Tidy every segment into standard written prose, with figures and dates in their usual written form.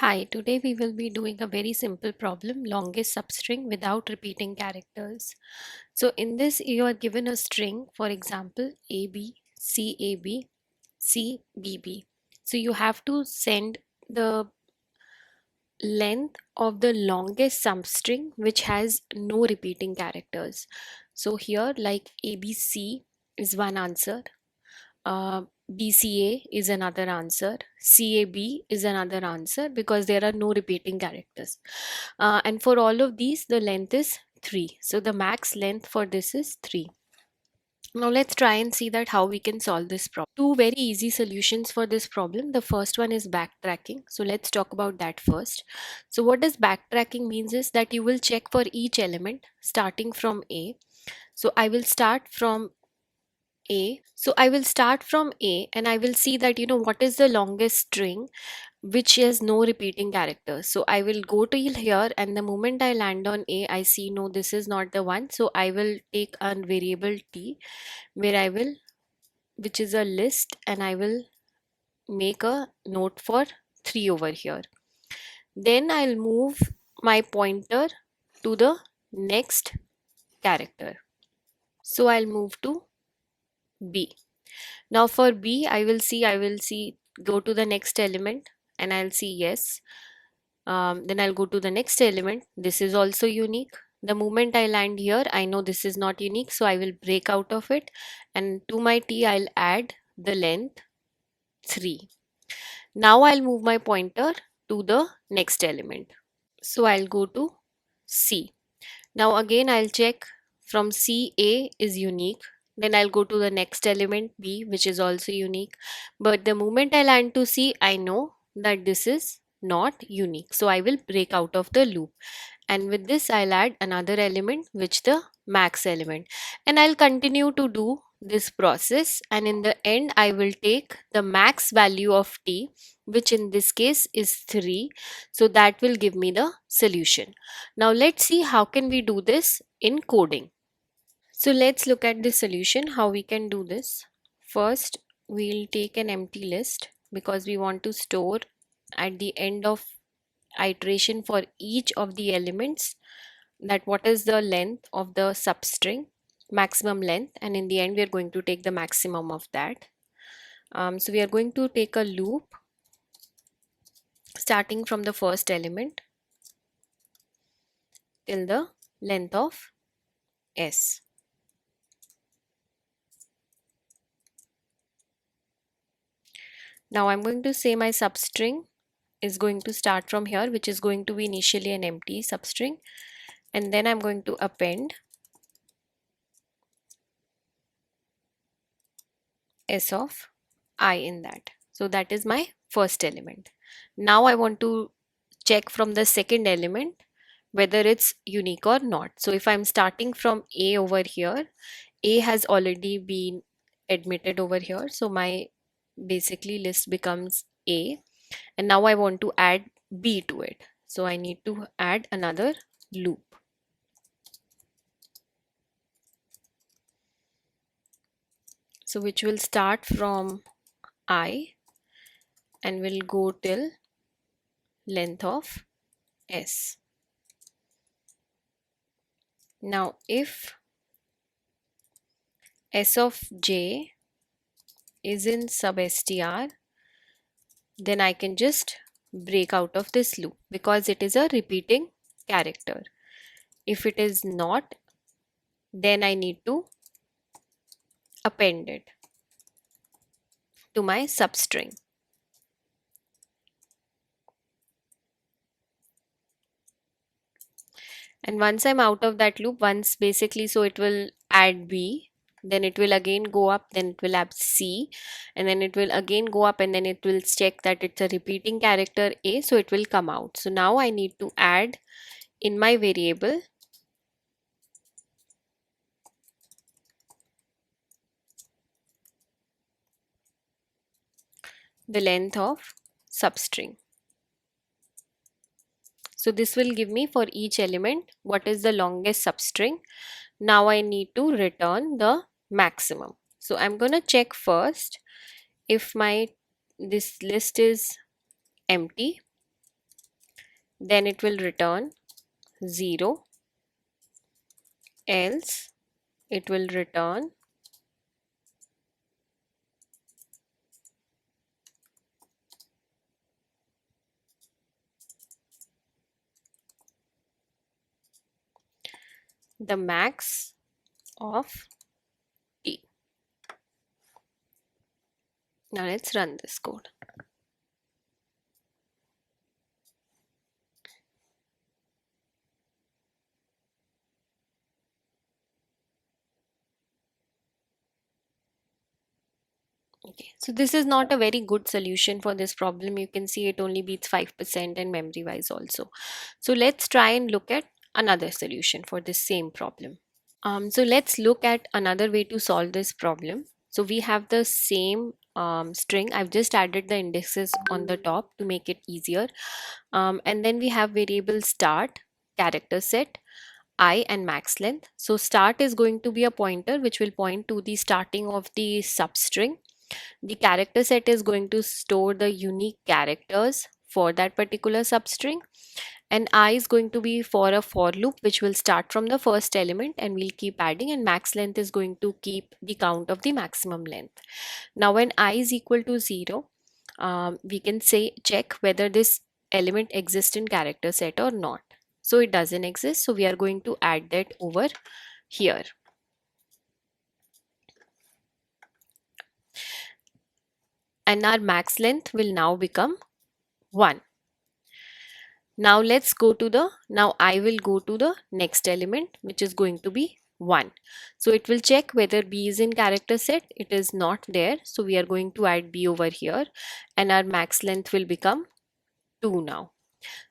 Hi, today we will be doing a very simple problem, longest substring without repeating characters. So in this you are given a string, for example, AB, CAB, CBB. So you have to send the length of the longest substring which has no repeating characters. So here like ABC is one answer, uh, BCA is another answer, CAB is another answer because there are no repeating characters. And for all of these, the length is 3. So the max length for this is 3. Now let's try and see that how we can solve this problem. Two very easy solutions for this problem. The first one is backtracking. So let's talk about that first. So what does backtracking means is that you will check for each element starting from A. So I will start from A. So I will start from A and I will see that what is the longest string which has no repeating characters. So I will go to here and the moment I land on A, I see no, this is not the one. So I will take a variable T where which is a list, and I will make a note for 3 over here. Then I'll move my pointer to the next character. So I'll move to B. Now for B, I will see, go to the next element and I'll see yes. Then I'll go to the next element. This is also unique. The moment I land here, I know this is not unique. So I will break out of it. And to my T, I'll add the length 3. Now I'll move my pointer to the next element. So I'll go to C. Now again, I'll check from C, A is unique. Then I'll go to the next element B, which is also unique. But the moment I land to C, I know that this is not unique. So I will break out of the loop. And with this, I'll add another element, which the max element. And I'll continue to do this process. And in the end, I will take the max value of T, which in this case is 3. So that will give me the solution. Now let's see how can we do this in coding. So let's look at the solution, how we can do this. First, we'll take an empty list because we want to store at the end of iteration for each of the elements that what is the length of the substring, maximum length, and in the end we are going to take the maximum of that. So we are going to take a loop starting from the first element till the length of S. Now I'm going to say my substring is going to start from here, which is going to be initially an empty substring, and then I'm going to append S of I in that. So that is my first element. Now I want to check from the second element whether it's unique or not. So if I'm starting from A over here, A has already been admitted over here. So my basically list becomes A, and now I want to add B to it. So I need to add another loop. So which will start from I and will go till length of S. Now if S of J is in sub str, then I can just break out of this loop because it is a repeating character. If it is not, then I need to append it to my substring. And once I'm out of that loop, once basically, so it will add B, then it will again go up, then it will add C, and then it will again go up, and then it will check that it's a repeating character A, so it will come out. So now I need to add in my variable the length of substring. So this will give me for each element what is the longest substring. Now I need to return the maximum. So I'm going to check first if this list is empty. then it will return 0, else it will return the max of t. Now let's run this code. Okay, so this is not a very good solution for this problem. You can see it only beats 5% and memory wise also. So let's try and look at another solution for this same problem. So let's look at another way to solve this problem. So we have the same string. I've just added the indexes on the top to make it easier. And then we have variable start, character set, I and max length. So start is going to be a pointer which will point to the starting of the substring. The character set is going to store the unique characters for that particular substring, and I is going to be for a for loop which will start from the first element and we'll keep adding, and max length is going to keep the count of the maximum length. Now when I is equal to 0, we can say check whether this element exists in character set or not. So it doesn't exist, so we are going to add that over here. And our max length will now become 1. Now let's go to the, now I will go to the next element which is going to be 1. So it will check whether B is in character set. It is not there. So we are going to add B over here and our max length will become 2 now.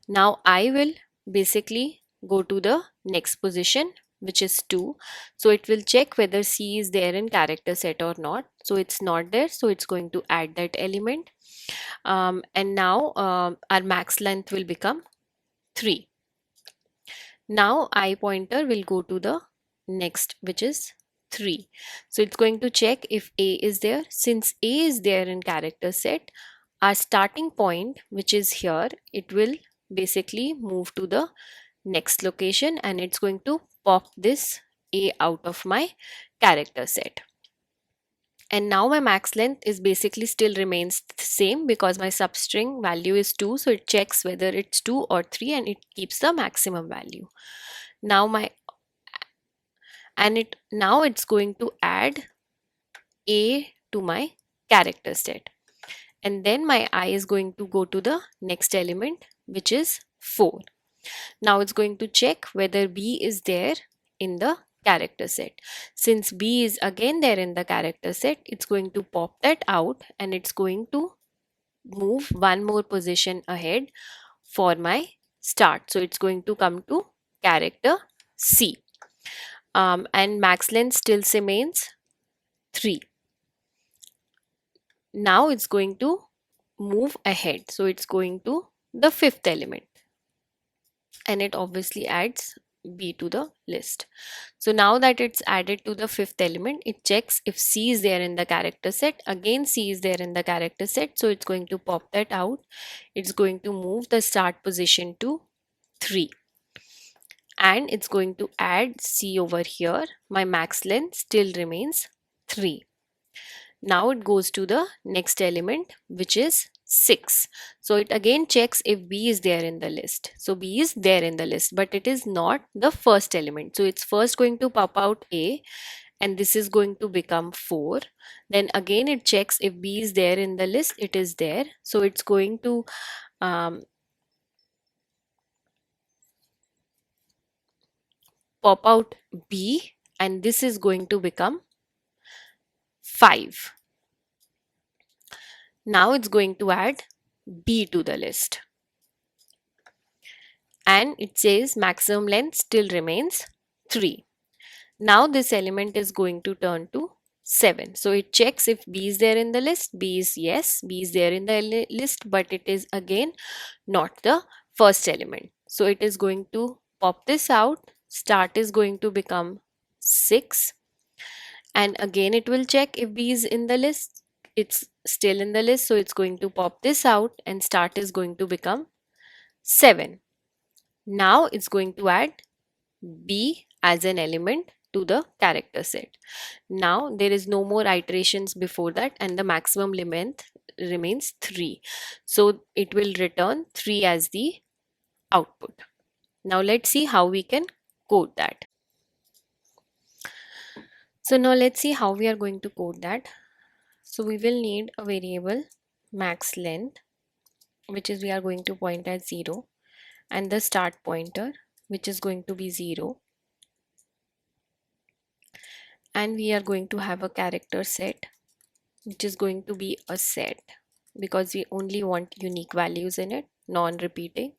Now I will basically go to the next position which is 2. So it will check whether C is there in character set or not. So it's not there. So it's going to add that element. And now our max length will become 3. Now I pointer will go to the next which is 3. So it's going to check if A is there. Since A is there in character set, our starting point which is here, it will basically move to the next location and it's going to pop this A out of my character set. And now my max length is basically still remains the same because my substring value is 2. So it checks whether it's 2 or 3 and it keeps the maximum value. Now now it's going to add A to my character set. And then my I is going to go to the next element which is 4. Now it's going to check whether B is there in the character set. Since B is again there in the character set, it's going to pop that out and it's going to move one more position ahead for my start. So it's going to come to character C. And max length still remains 3. Now it's going to move ahead. So it's going to the fifth element. And it obviously adds B to the list. So now that it's added to the fifth element, it checks if C is there in the character set. Again, C is there in the character set. So it's going to pop that out. It's going to move the start position to 3. And it's going to add C over here. My max length still remains 3. Now it goes to the next element which is 6. So it again checks if B is there in the list. So B is there in the list, but it is not the first element. So it's first going to pop out A and this is going to become 4. Then again it checks if B is there in the list. It is there. So it's going to pop out B and this is going to become 5. Now it's going to add B to the list. And it says maximum length still remains 3. Now this element is going to turn to 7. So it checks if B is there in the list. B is yes, B is there in the list, but it is again not the first element. So it is going to pop this out. Start is going to become 6. And again it will check if B is in the list. It's still in the list, so it's going to pop this out and start is going to become 7. Now it's going to add B as an element to the character set. Now there is no more iterations before that, and the maximum length remains 3. So it will return 3 as the output. Now let's see how we can code that. So now let's see how we are going to code that. So we will need a variable max length, which is we are going to point as 0, and the start pointer, which is going to be 0. And we are going to have a character set, which is going to be a set because we only want unique values in it, non-repeating.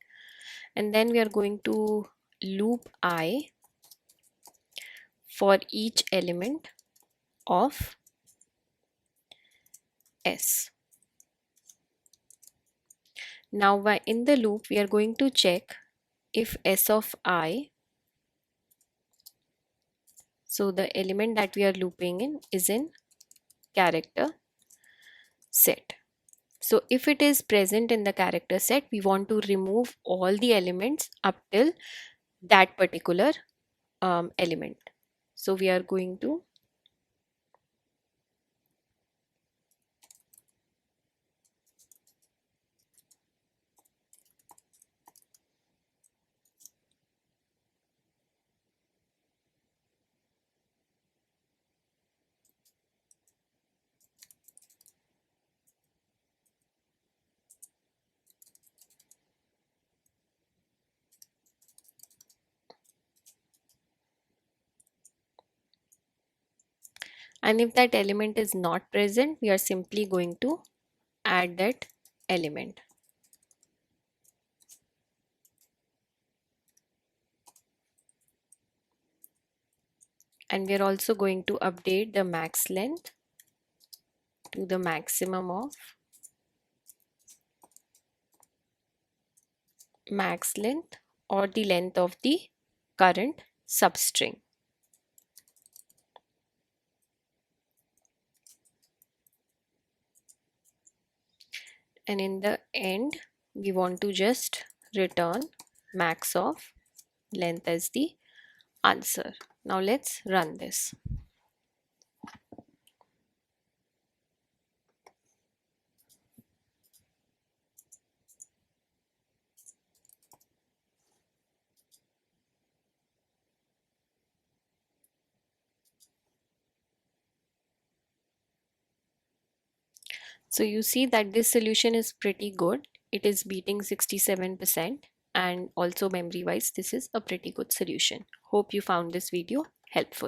And then we are going to loop I for each element of S. Now in the loop, we are going to check if S of I, so the element that we are looping in is in character set. So if it is present in the character set, we want to remove all the elements up till that particular element. So we are going to and if that element is not present, we are simply going to add that element. And we are also going to update the max length to the maximum of max length or the length of the current substring. And in the end, we want to just return max of length as the answer. Now let's run this. So you see that this solution is pretty good. It is beating 67%, and also memory wise this is a pretty good solution. Hope you found this video helpful.